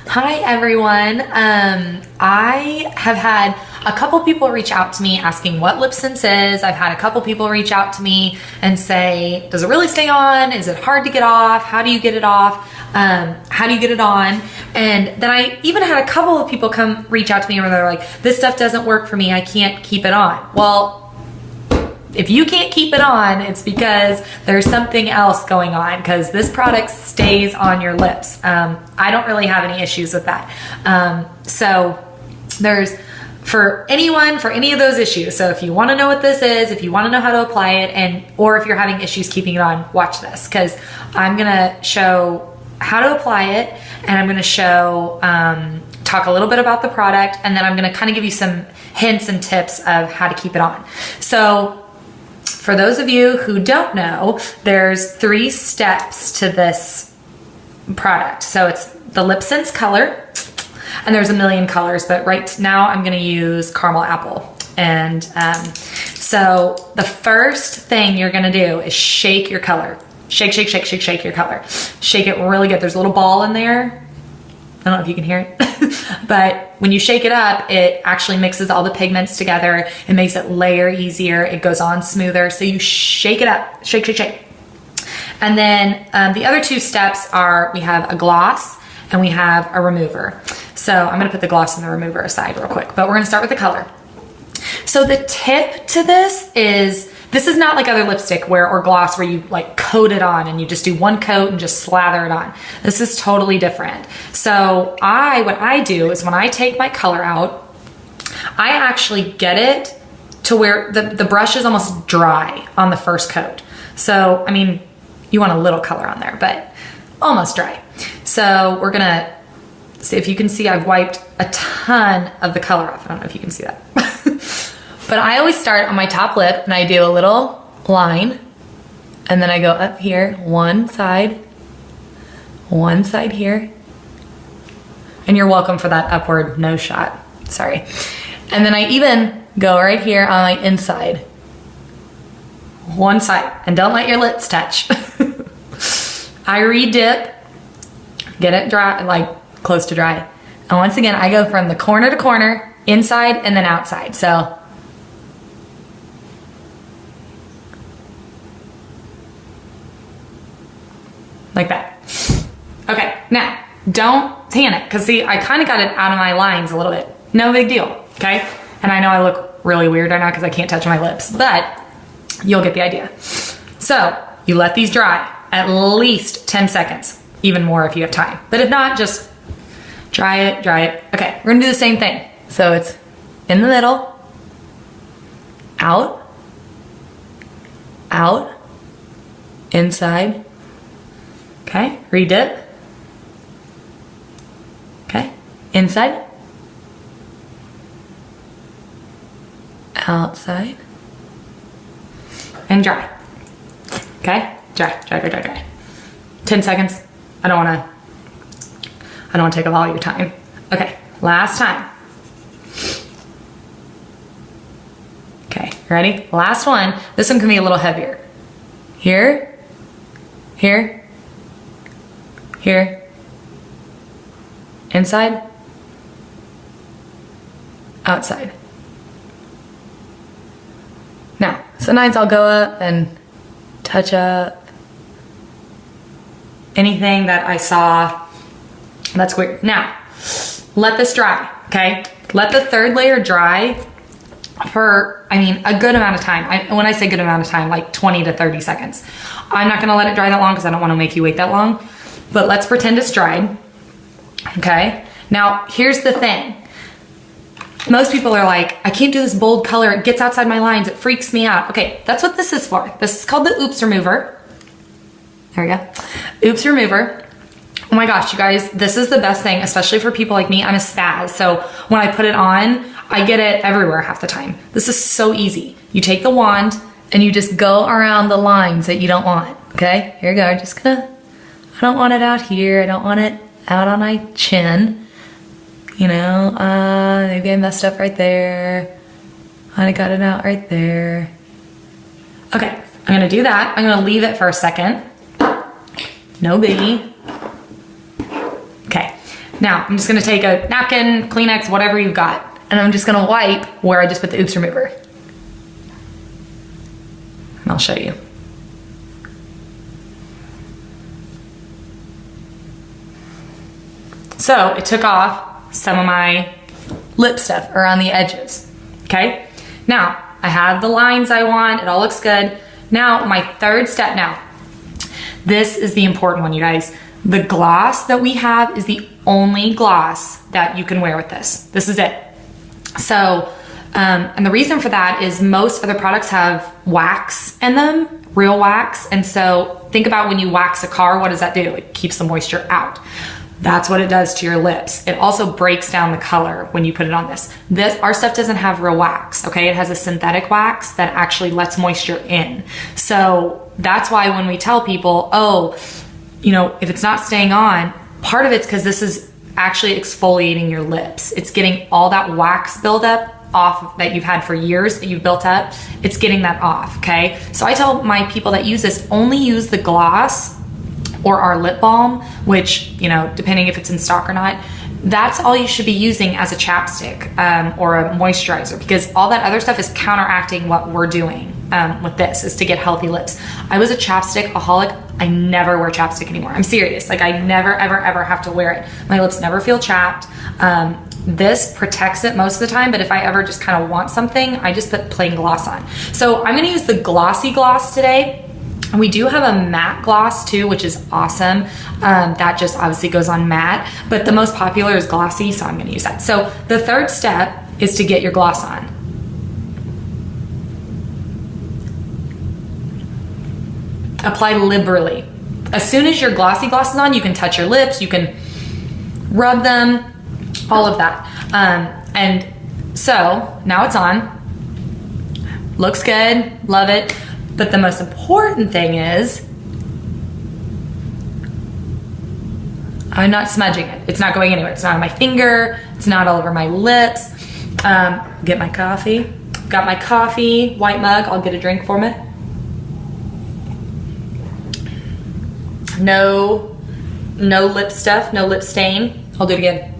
Hi everyone. I have had a couple people reach out to me asking what Lipsense is. I've had a couple people reach out to me and say, does it really stay on? Is it hard to get off? How do you get it off? How do you get it on? And then I even had a couple of people come reach out to me where they're like, this stuff doesn't work for me. I can't keep it on. Well, if you can't keep it on, it's because there's something else going on, because this product stays on your lips. I don't really have any issues with that. So there's, for anyone, for any of those issues. So if you want to know what this is, if you want to know how to apply it, or if you're having issues keeping it on, watch this, because I'm going to show how to apply it, and I'm going to show, talk a little bit about the product, and then I'm going to kind of give you some hints and tips of how to keep it on. So for those of you who don't know, there's 3 steps to this product. So it's the Lipsense color, and there's a million colors, but right now I'm gonna use caramel apple. And so the first thing you're gonna do is shake your color. Shake, shake, shake, shake, shake your color. Shake it really good. There's a little ball in there. I don't know if you can hear it, but when you shake it up, it actually mixes all the pigments together. It makes it layer easier. It goes on smoother. So you shake it up, shake, shake, shake. And then the other 2 steps are, we have a gloss and we have a remover. So I'm gonna put the gloss and the remover aside real quick, but we're gonna start with the color. So the tip to this is not like other lipstick or gloss where you like coat it on and you just do one coat and just slather it on. This is totally different. So what I do is when I take my color out, I actually get it to where the brush is almost dry on the first coat. So, I mean, you want a little color on there, but almost dry. So we're gonna see if you can see I've wiped a ton of the color off. I don't know if you can see that. But I always start on my top lip and I do a little line, and then I go up here, one side here. And you're welcome for that upward nose shot, sorry. And then I even go right here on my inside, one side, and don't let your lips touch. I re-dip, get it dry, like close to dry. And once again, I go from the corner to corner, inside and then outside. So like that. Okay, now don't tan it, because see, I kind of got it out of my lines a little bit. No big deal, okay? And I know I look really weird right now because I can't touch my lips, but you'll get the idea. So you let these dry at least 10 seconds, even more if you have time. But if not, just dry it, dry it. Okay, we're gonna do the same thing. So it's in the middle, out, out, inside. Okay, re-dip. Okay, inside, outside, and dry. Okay, dry, dry, dry, dry, dry. 10 seconds. I don't wanna take up all your time. Okay, last time. Okay, ready? Last one. This one can be a little heavier. Here, here, here, inside, outside. Now, sometimes I'll go up and touch up anything that I saw that's weird. Now, let this dry, okay? Let the 3rd layer dry for, I mean, a good amount of time. When I say good amount of time, like 20 to 30 seconds. I'm not gonna let it dry that long because I don't wanna make you wait that long. But let's pretend it's dried, okay? Now, here's the thing. Most people are like, I can't do this bold color. It gets outside my lines. It freaks me out. Okay, that's what this is for. This is called the Oops Remover. There we go. Oops Remover. Oh my gosh, you guys, this is the best thing, especially for people like me. I'm a spaz, so when I put it on, I get it everywhere half the time. This is so easy. You take the wand and you just go around the lines that you don't want, okay? Here we go, just gonna, I don't want it out here. I don't want it out on my chin. You know, maybe I messed up right there. I got it out right there. Okay, I'm gonna do that. I'm gonna leave it for a second. No biggie. Okay, Now, I'm just gonna take a napkin, Kleenex, whatever you've got, and I'm just gonna wipe where I just put the oops remover. And I'll show you. So it took off some of my lip stuff around the edges, okay? Now, I have the lines I want, it all looks good. Now, my third step now. This is the important one, you guys. The gloss that we have is the only gloss that you can wear with this. This is it. So, and the reason for that is most other products have wax in them, real wax. And so think about when you wax a car, what does that do? It keeps the moisture out. That's what it does to your lips. It also breaks down the color when you put it on this. Our stuff doesn't have real wax, okay? It has a synthetic wax that actually lets moisture in. So that's why when we tell people, oh, you know, if it's not staying on, part of it's because this is actually exfoliating your lips. It's getting all that wax buildup off that you've had for years that you've built up. It's getting that off, okay? So I tell my people that use this, only use the gloss or our lip balm, which, you know, depending if it's in stock or not, that's all you should be using as a chapstick or a moisturizer, because all that other stuff is counteracting what we're doing with this, is to get healthy lips. I was a chapstick-aholic. I never wear chapstick anymore. I'm serious. Like, I never, ever, ever have to wear it. My lips never feel chapped. This protects it most of the time, but if I ever just kind of want something, I just put plain gloss on. So I'm gonna use the glossy gloss today. We do have a matte gloss too, which is awesome. That just obviously goes on matte, but the most popular is glossy, so I'm gonna use that. So the third step is to get your gloss on. Apply liberally. As soon as your glossy gloss is on, you can touch your lips, you can rub them, all of that. And so now it's on. Looks good, love it. But the most important thing is I'm not smudging it. It's not going anywhere. It's not on my finger. It's not all over my lips. Get my coffee. Got my coffee, white mug. I'll get a drink for me. No lip stuff, no lip stain. I'll do it again.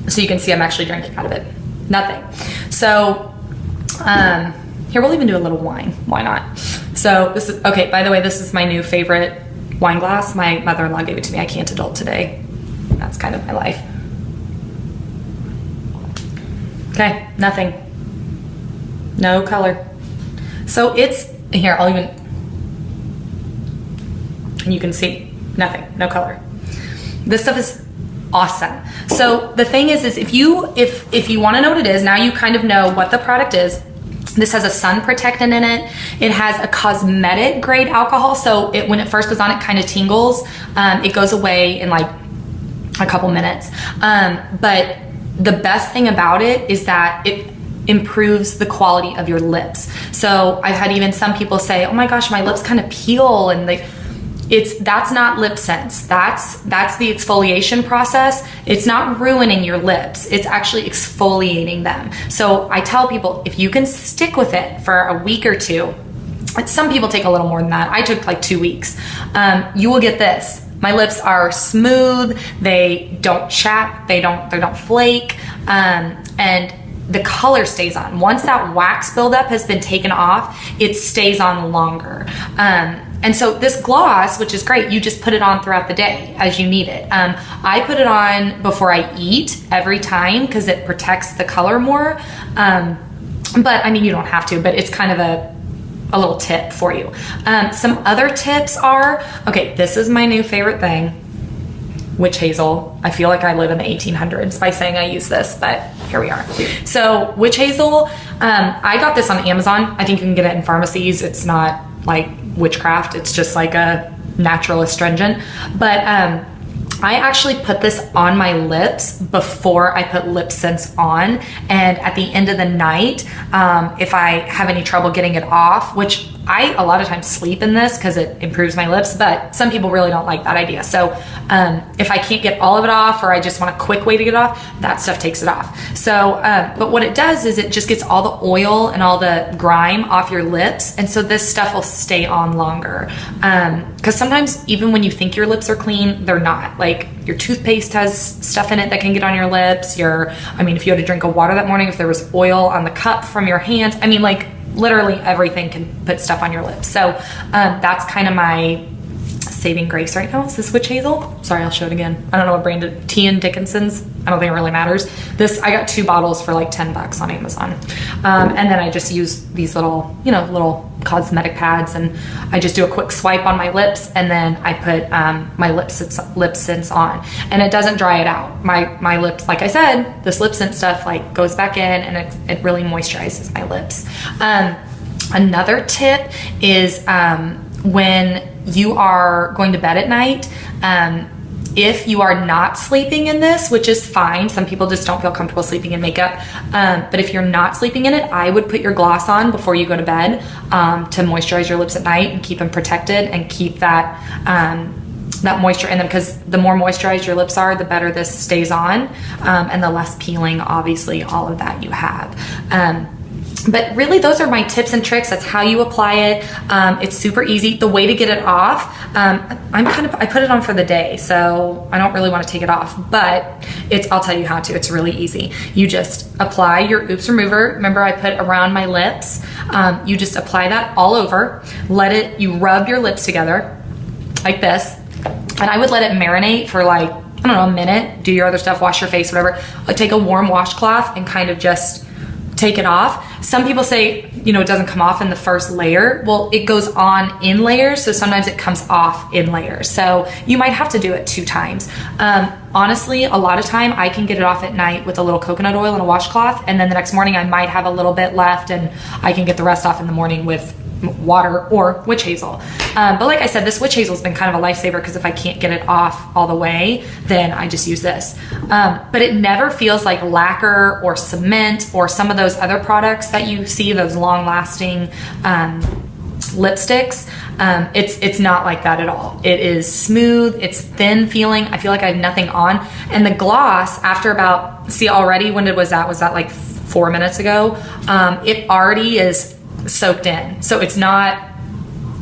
So you can see I'm actually drinking out of it. Nothing. So, here, we'll even do a little wine. Why not? So this is, okay, by the way, this is my new favorite wine glass. My mother-in-law gave it to me. I can't adult today. That's kind of my life. Okay, nothing. No color. So it's, here, I'll even, and you can see, nothing, no color. This stuff is awesome. So the thing is if you want to know what it is, now you kind of know what the product is. This has a sun protectant in it. It has a cosmetic grade alcohol. So when it first goes on, it kind of tingles. It goes away in like a couple minutes. But the best thing about it is that it improves the quality of your lips. So I've had even some people say, oh my gosh, my lips kind of peel, and that's not Lipsense. That's the exfoliation process. It's not ruining your lips. It's actually exfoliating them. So I tell people, if you can stick with it for a week or two, some people take a little more than that. I took like 2 weeks. You will get this. My lips are smooth. They don't chap. They don't flake. And the color stays on. Once that wax buildup has been taken off, it stays on longer. And so this gloss, which is great, you just put it on throughout the day as you need it. I put it on before I eat every time because it protects the color more. But I mean, you don't have to, but it's kind of a little tip for you. Some other tips are, okay, this is my new favorite thing. Witch hazel. I feel like I live in the 1800s by saying I use this, but here we are. So witch hazel, I got this on Amazon. I think you can get it in pharmacies. It's not like witchcraft. It's just like a natural astringent. But I actually put this on my lips before I put Lipsense on. And at the end of the night, if I have any trouble getting it off, which I a lot of times sleep in this because it improves my lips, but some people really don't like that idea. So if I can't get all of it off, or I just want a quick way to get it off, that stuff takes it off. So, but what it does is it just gets all the oil and all the grime off your lips. And so this stuff will stay on longer. Because sometimes even when you think your lips are clean, they're not. Like your toothpaste has stuff in it that can get on your lips. I mean, if you had a drink of water that morning, if there was oil on the cup from your hands, I mean, like literally everything can put stuff on your lips. So that's kind of my saving grace right now. Is this witch hazel? Sorry, I'll show it again. I don't know what brand it, T and Dickinson's. I don't think it really matters. This, I got 2 bottles for like 10 bucks on Amazon. And then I just use these little, little cosmetic pads, and I just do a quick swipe on my lips, and then I put my Lipsense on, and it doesn't dry it out. My lips, like I said, this Lipsense stuff like goes back in, and it really moisturizes my lips. Another tip is when you are going to bed at night, if you are not sleeping in this, which is fine, some people just don't feel comfortable sleeping in makeup, but if you're not sleeping in it, I would put your gloss on before you go to bed to moisturize your lips at night and keep them protected and keep that that moisture in them, because the more moisturized your lips are, the better this stays on, and the less peeling, obviously, all of that you have. But really, those are my tips and tricks. That's how you apply it. It's super easy. The way to get it off, I put it on for the day, so I don't really want to take it off, but I'll tell you how to. It's really easy. You just apply your Oops Remover. Remember, I put around my lips. You just apply that all over. You rub your lips together like this, and I would let it marinate for like, I don't know, a minute. Do your other stuff, wash your face, whatever. Take a warm washcloth and kind of just take it off. Some people say, it doesn't come off in the first layer. Well, it goes on in layers, so sometimes it comes off in layers. So you might have to do it 2 times. Honestly, a lot of time I can get it off at night with a little coconut oil and a washcloth, and then the next morning I might have a little bit left, and I can get the rest off in the morning with water or witch hazel. But like I said, this witch hazel has been kind of a lifesaver, because if I can't get it off all the way, then I just use this. But it never feels like lacquer or cement or some of those other products that you see, those long-lasting lipsticks. It's not like that at all. It is smooth, it's thin feeling. I feel like I have nothing on. And the gloss, after about, already, when was that? Was that like 4 minutes ago? It already is soaked in, so it's not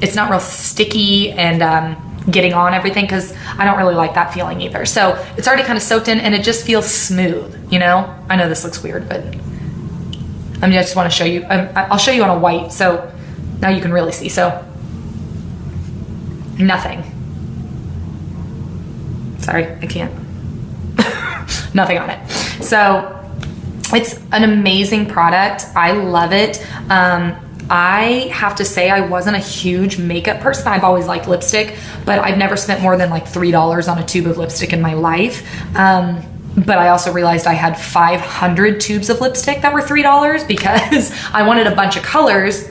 real sticky and getting on everything, because I don't really like that feeling either. So it's already kind of soaked in, and it just feels smooth. I know this looks weird, but I just want to show you. I'll show you on a white, so now you can really see. So nothing. Sorry, I can't. Nothing on it. So it's an amazing product. I love it. I have to say, I wasn't a huge makeup person. I've always liked lipstick, but I've never spent more than like $3 on a tube of lipstick in my life. But I also realized I had 500 tubes of lipstick that were $3 because I wanted a bunch of colors,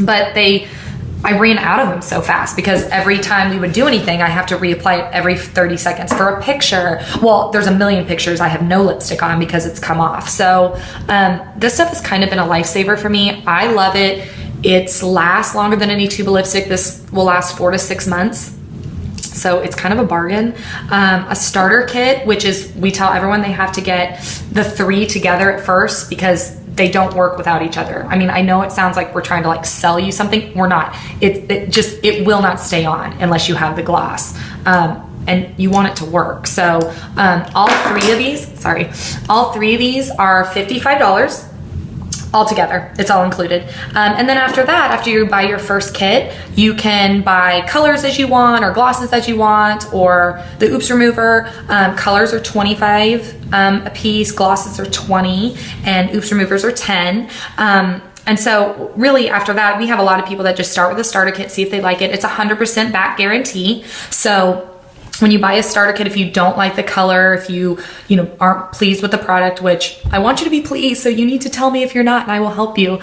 but I ran out of them so fast, because every time we would do anything, I have to reapply it every 30 seconds for a picture. Well, there's a million pictures I have no lipstick on because it's come off. So this stuff has kind of been a lifesaver for me. I love it. It lasts longer than any tube of lipstick. This will last 4 to 6 months. So it's kind of a bargain. A starter kit, which is, we tell everyone they have to get the 3 together at first, because they don't work without each other. I mean, I know it sounds like we're trying to like sell you something. We're not. It will not stay on unless you have the gloss. And you want it to work. So all three of these are $55 altogether. It's all included. And then after that, after you buy your first kit, you can buy colors as you want, or glosses as you want, or the Oops Remover. Colors are $25 a piece, glosses are $20, and Oops Removers are $10. And so really after that, we have a lot of people that just start with a starter kit, see if they like it. It's 100% back guarantee. So when you buy a starter kit, if you don't like the color, if you aren't pleased with the product, which I want you to be pleased, so you need to tell me if you're not, and I will help you,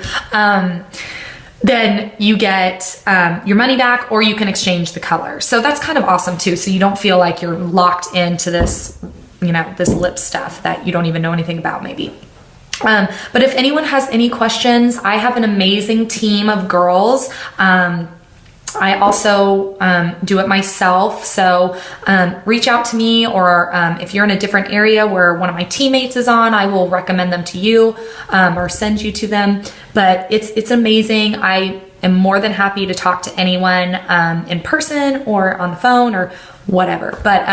then you get your money back, or you can exchange the color. So that's kind of awesome too. So you don't feel like you're locked into this, this lip stuff that you don't even know anything about maybe. But if anyone has any questions, I have an amazing team of girls. I also do it myself, so reach out to me, or if you're in a different area where one of my teammates is on, I will recommend them to you or send you to them. But it's amazing. I am more than happy to talk to anyone in person or on the phone or whatever. But